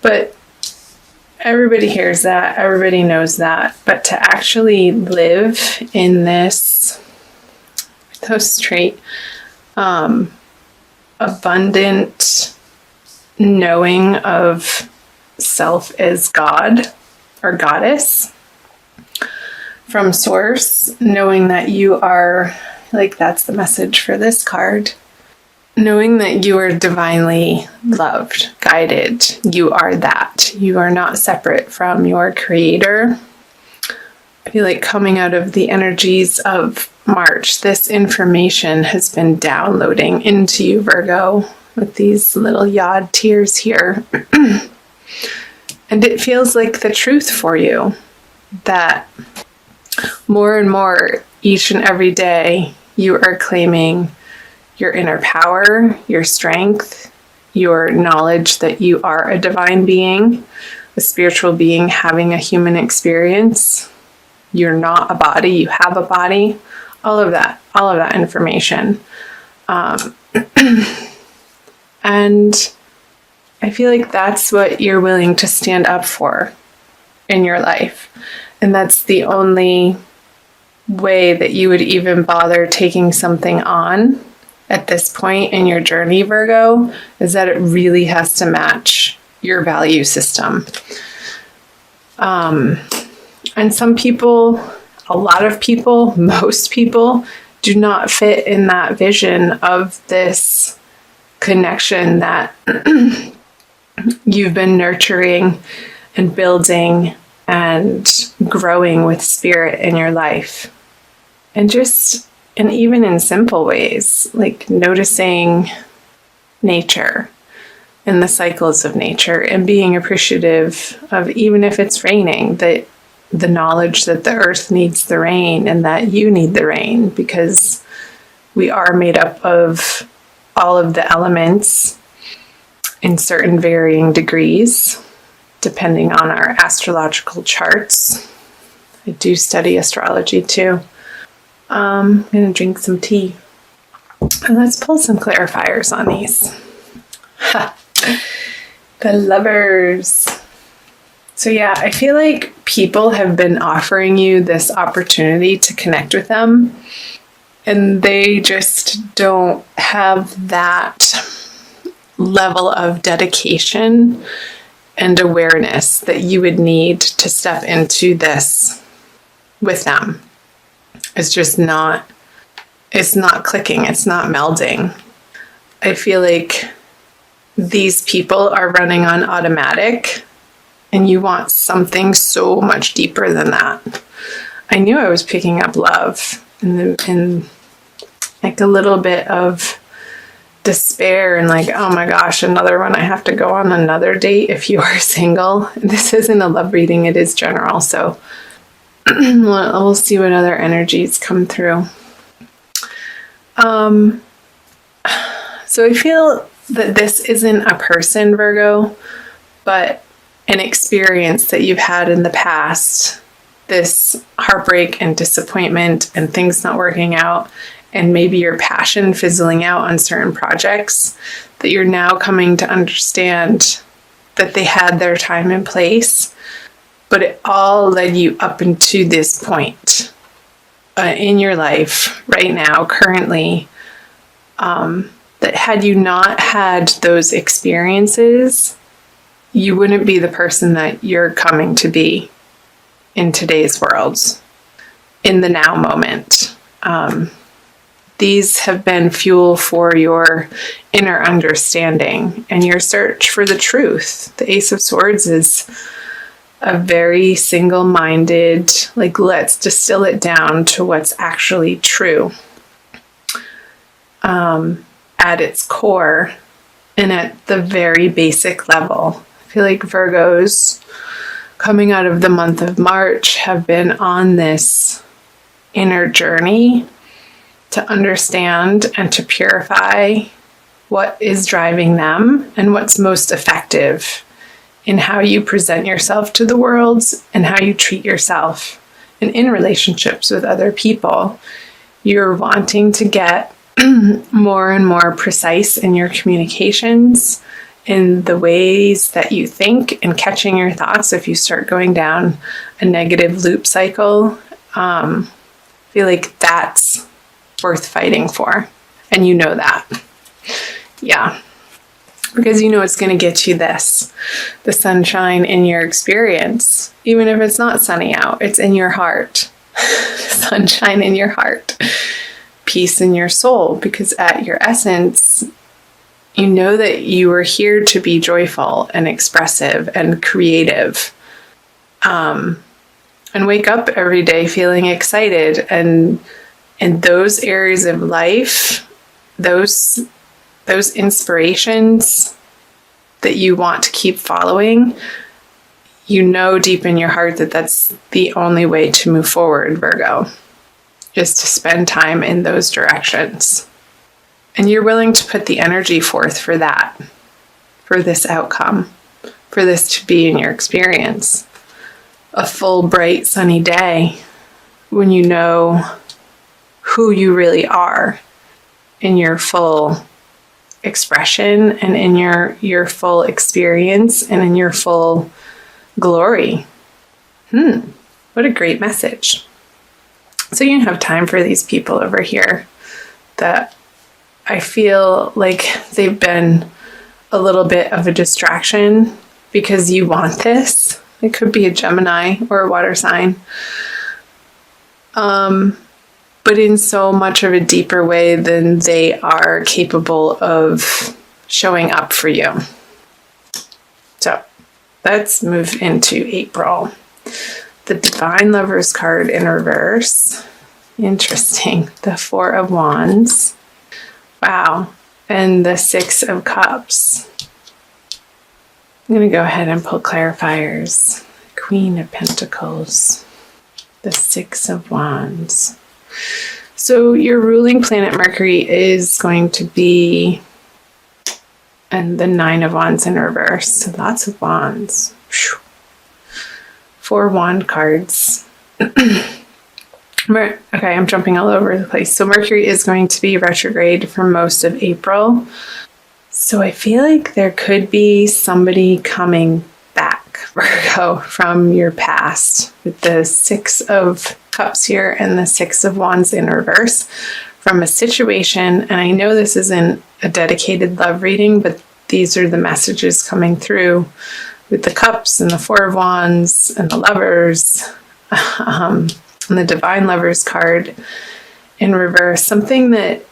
But everybody hears that, everybody knows that, but to actually live in this so straight, abundant knowing of self as God or goddess from source, knowing that you are, like, that's the message for this card, knowing that you are divinely loved, guided. You are that. You are not separate from your creator. I feel like coming out of the energies of March, this information has been downloading into you, Virgo, with these little yod tears here. And it feels like the truth for you, that more and more each and every day you are claiming your inner power, your strength, your knowledge that you are a divine being, a spiritual being having a human experience. You're not a body, you have a body. All of that information. And I feel like that's what you're willing to stand up for in your life. And that's the only way that you would even bother taking something on at this point in your journey, Virgo, is that it really has to match your value system. And some people, a lot of people, most people do not fit in that vision of this connection that you've been nurturing and building and growing with spirit in your life. And even in simple ways, like noticing nature and the cycles of nature and being appreciative of, even if it's raining, that the knowledge that the earth needs the rain and that you need the rain, because we are made up of all of the elements in certain varying degrees, depending on our astrological charts. I do study astrology too. I'm going to drink some tea. And let's pull some clarifiers on these. The Lovers. So yeah, I feel like people have been offering you this opportunity to connect with them, and they just don't have that level of dedication and awareness that you would need to step into this with them. It's just not, it's not clicking, it's not melding. I feel like these people are running on automatic, and you want something so much deeper than that. I knew I was picking up love and like a little bit of despair and like, oh my gosh, another one. I have to go on another date if you are single. This isn't a love reading, it is general. So we'll see what other energies come through. So I feel that this isn't a person, Virgo, but an experience that you've had in the past, this heartbreak and disappointment and things not working out, and maybe your passion fizzling out on certain projects, that you're now coming to understand that they had their time and place, but it all led you up into this point in your life right now, currently, that had you not had those experiences, you wouldn't be the person that you're coming to be in today's world, in the now moment. These have been fuel for your inner understanding and your search for the truth. The Ace of Swords is a very single-minded, like, let's distill it down to what's actually true at its core and at the very basic level. I feel like Virgos coming out of the month of March have been on this inner journey to understand and to purify what is driving them and what's most effective in how you present yourself to the world and how you treat yourself. And in relationships with other people, you're wanting to get more and more precise in your communications in the ways that you think and catching your thoughts. If you start going down a negative loop cycle, I feel like that's worth fighting for. And you know that. Yeah. Because you know it's going to get you this, the sunshine in your experience. Even if it's not sunny out, it's in your heart. Sunshine in your heart. Peace in your soul. Because at your essence, you know that you are here to be joyful and expressive and creative. And wake up every day feeling excited. And in those areas of life, those inspirations that you want to keep following, you know deep in your heart that that's the only way to move forward, Virgo, is to spend time in those directions. And you're willing to put the energy forth for that, for this outcome, for this to be in your experience. A full, bright, sunny day when you know who you really are in your full expression and in your full experience and in your full glory. What a great message. So you have time for these people over here that I feel like they've been a little bit of a distraction because you want this. It could be a Gemini or a water sign. But in so much of a deeper way than they are capable of showing up for you. So let's move into April. The Divine Lovers card in reverse. Interesting. The Four of Wands. Wow. And the Six of Cups. I'm going to go ahead and pull clarifiers. Queen of Pentacles. The Six of Wands. So your ruling planet Mercury is going to be, and the Nine of Wands in reverse. So lots of wands. 4 wand cards. Okay, I'm jumping all over the place. So Mercury is going to be retrograde for most of April. So I feel like there could be somebody coming back, Virgo, from your past with the Six of Cups here and the Six of Wands in reverse from a situation. And I know this isn't a dedicated love reading, but these are the messages coming through with the Cups and the Four of Wands and the Lovers and the Divine Lovers card in reverse. Something that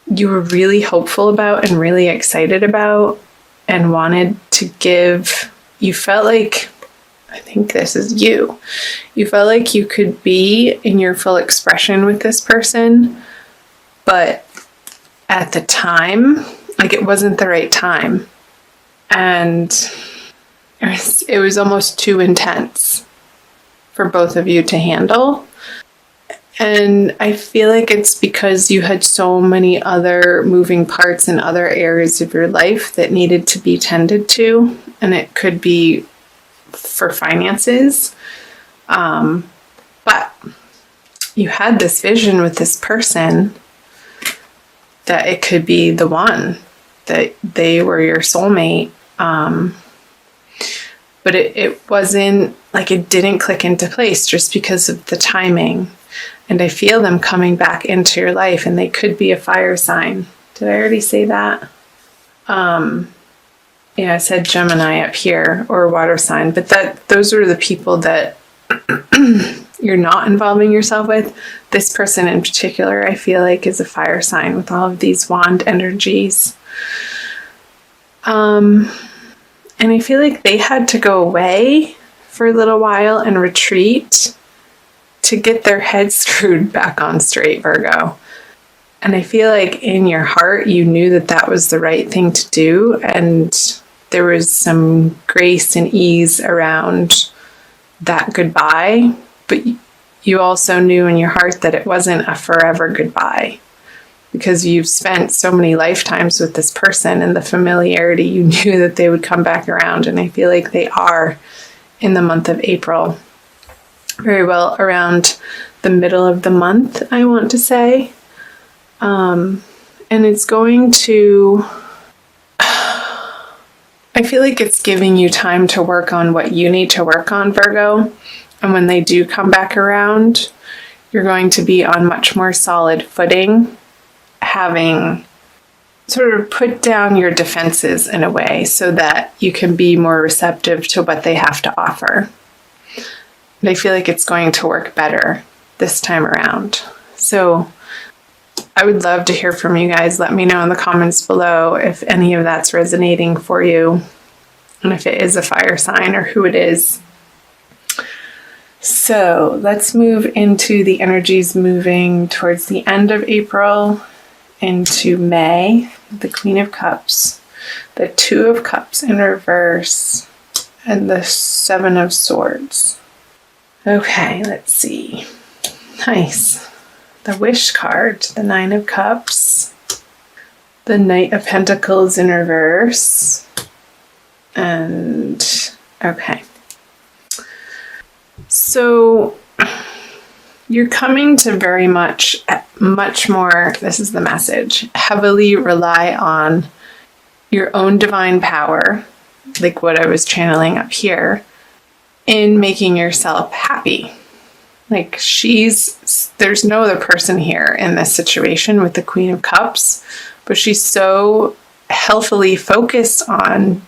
you were really hopeful about and really excited about and wanted to give. You felt like, I think this is you. You felt like you could be in your full expression with this person, but at the time, like it wasn't the right time. And it was almost too intense for both of you to handle. And I feel like it's because you had so many other moving parts in other areas of your life that needed to be tended to. And it could be for finances. But you had this vision with this person that it could be the one, that they were your soulmate. But it wasn't like it didn't click into place just because of the timing. And I feel them coming back into your life, and they could be a fire sign. Did I already say that? Yeah, I said Gemini up here, or a water sign, but those are the people that you're not involving yourself with. This person in particular, I feel like, is a fire sign with all of these wand energies. And I feel like they had to go away for a little while and retreat to get their head screwed back on straight, Virgo. And I feel like in your heart, you knew that that was the right thing to do. And there was some grace and ease around that goodbye. But you also knew in your heart that it wasn't a forever goodbye, because you've spent so many lifetimes with this person, and the familiarity, you knew that they would come back around. And I feel like they are in the month of April. Very well around the middle of the month, I want to say. And it's going to I feel like it's giving you time to work on what you need to work on, Virgo. And when they do come back around, you're going to be on much more solid footing, having sort of put down your defenses in a way so that you can be more receptive to what they have to offer. And I feel like it's going to work better this time around. So I would love to hear from you guys. Let me know in the comments below if any of that's resonating for you and if it is a fire sign or who it is. So let's move into the energies moving towards the end of April into May. The Queen of Cups, the Two of Cups in reverse, and the Seven of Swords. Okay, let's see. Nice. The Wish card, the Nine of Cups, the Knight of Pentacles in reverse, and okay. So you're coming to very much more, this is the message, heavily rely on your own divine power, like what I was channeling up here, in making yourself happy. Like there's no other person here in this situation with the Queen of Cups, but she's so healthily focused on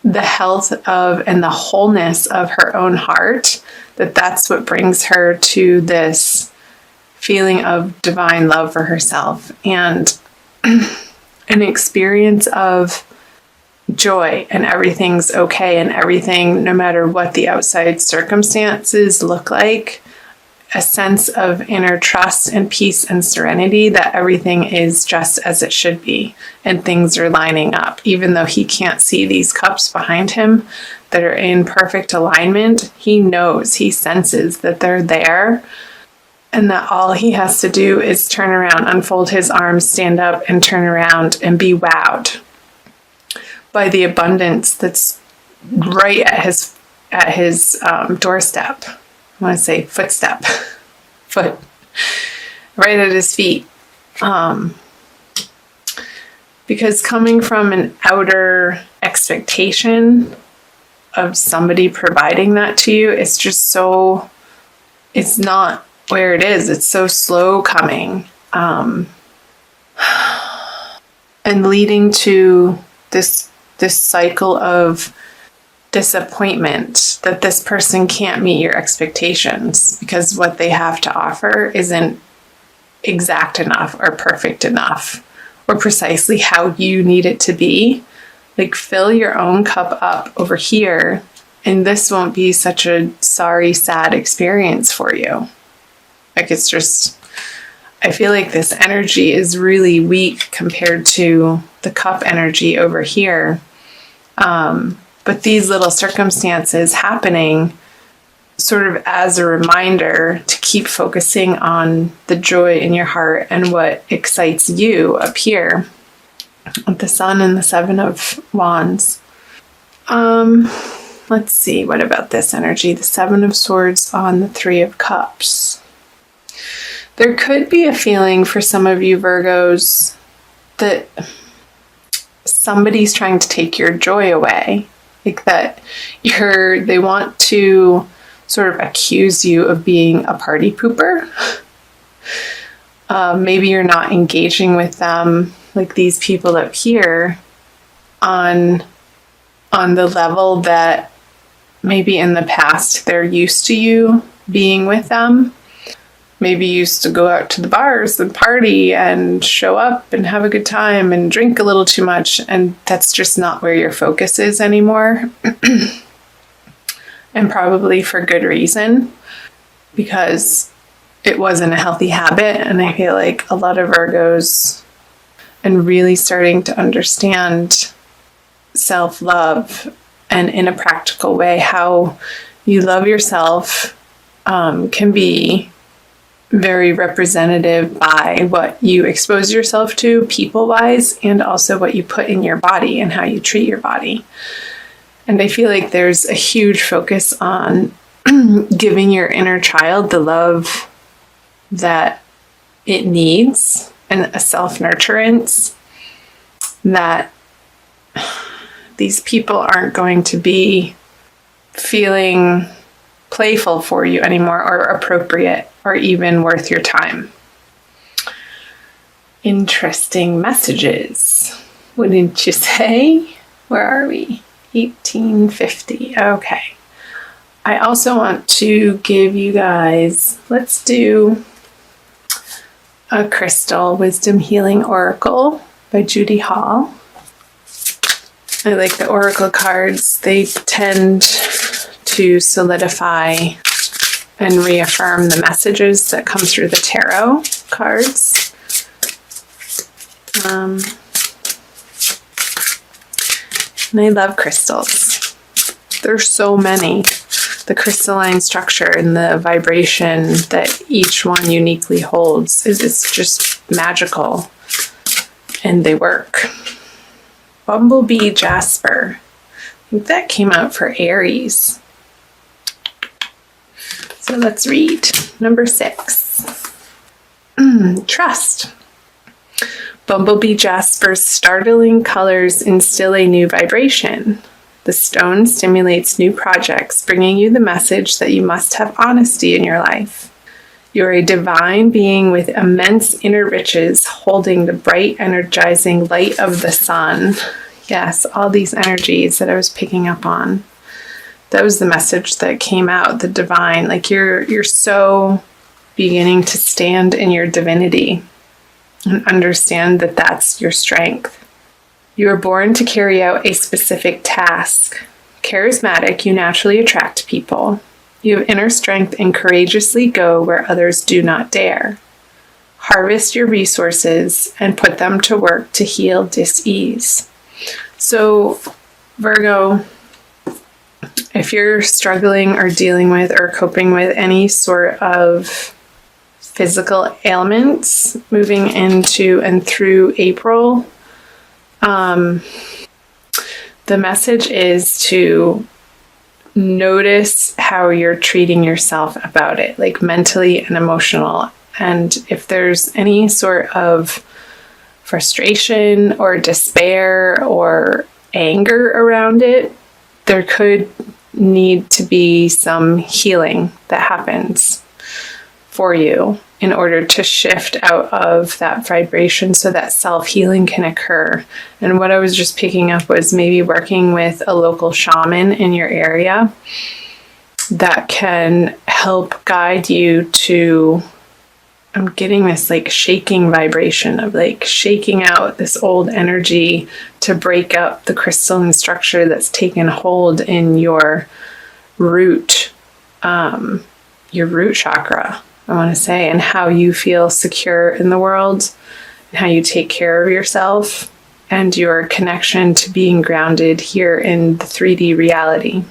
the health of and the wholeness of her own heart that that's what brings her to this feeling of divine love for herself and an experience of joy and everything's okay and everything, no matter what the outside circumstances look like, a sense of inner trust and peace and serenity that everything is just as it should be and things are lining up. Even though he can't see these cups behind him that are in perfect alignment, he knows, he senses that they're there and that all he has to do is turn around, unfold his arms, stand up and turn around and be wowed by the abundance that's right at his doorstep. I want to say footstep, foot, right at his feet. Because coming from an outer expectation of somebody providing that to you, it's just so, it's not where it is. It's so slow coming. And leading to this cycle of disappointment that this person can't meet your expectations because what they have to offer isn't exact enough or perfect enough or precisely how you need it to be. Like, fill your own cup up over here and this won't be such a sorry, sad experience for you. Like, it's just, I feel like this energy is really weak compared to the cup energy over here. But these little circumstances happening sort of as a reminder to keep focusing on the joy in your heart and what excites you up here with the Sun and the Seven of Wands. Let's see, what about this energy? The Seven of Swords on the Three of Cups. There could be a feeling for some of you Virgos that somebody's trying to take your joy away. Like that they want to sort of accuse you of being a party pooper. Maybe you're not engaging with them, like these people up here, on the level that maybe in the past they're used to you being with them. Maybe you used to go out to the bars and party and show up and have a good time and drink a little too much, and that's just not where your focus is anymore. And probably for good reason, because it wasn't a healthy habit. And I feel like a lot of Virgos, and really starting to understand self-love and in a practical way how you love yourself can be very representative by what you expose yourself to people-wise, and also what you put in your body and how you treat your body. And I feel like there's a huge focus on giving your inner child the love that it needs and a self-nurturance that These people aren't going to be feeling playful for you anymore, or appropriate, or even worth your time. Interesting messages, wouldn't you say? Where are we? 1850. Okay. I also want to give you guys, let's do a Crystal Wisdom Healing Oracle by Judy Hall. I like the Oracle cards. They tend to solidify and reaffirm the messages that come through the tarot cards. And I love crystals. There's so many. The crystalline structure and the vibration that each one uniquely holds is just magical, and they work. Bumblebee Jasper. I think that came out for Aries. So let's read. Number 6. Trust. Bumblebee Jasper's startling colors instill a new vibration. The stone stimulates new projects, bringing you the message that you must have honesty in your life. You're a divine being with immense inner riches, holding the bright, energizing light of the sun. Yes, all these energies that I was picking up on. That was the message that came out, the divine. Like you're so beginning to stand in your divinity and understand that that's your strength. You were born to carry out a specific task. Charismatic, you naturally attract people. You have inner strength and courageously go where others do not dare. Harvest your resources and put them to work to heal dis-ease. So, Virgo, if you're struggling or dealing with or coping with any sort of physical ailments moving into and through April, the message is to notice how you're treating yourself about it, like mentally and emotional. And if there's any sort of frustration or despair or anger around it, there could need to be some healing that happens for you in order to shift out of that vibration so that self-healing can occur. And what I was just picking up was maybe working with a local shaman in your area that can help guide you to, I'm getting this like shaking vibration of like shaking out this old energy to break up the crystalline structure that's taken hold in your root chakra, I want to say, and how you feel secure in the world and how you take care of yourself and your connection to being grounded here in the 3D reality.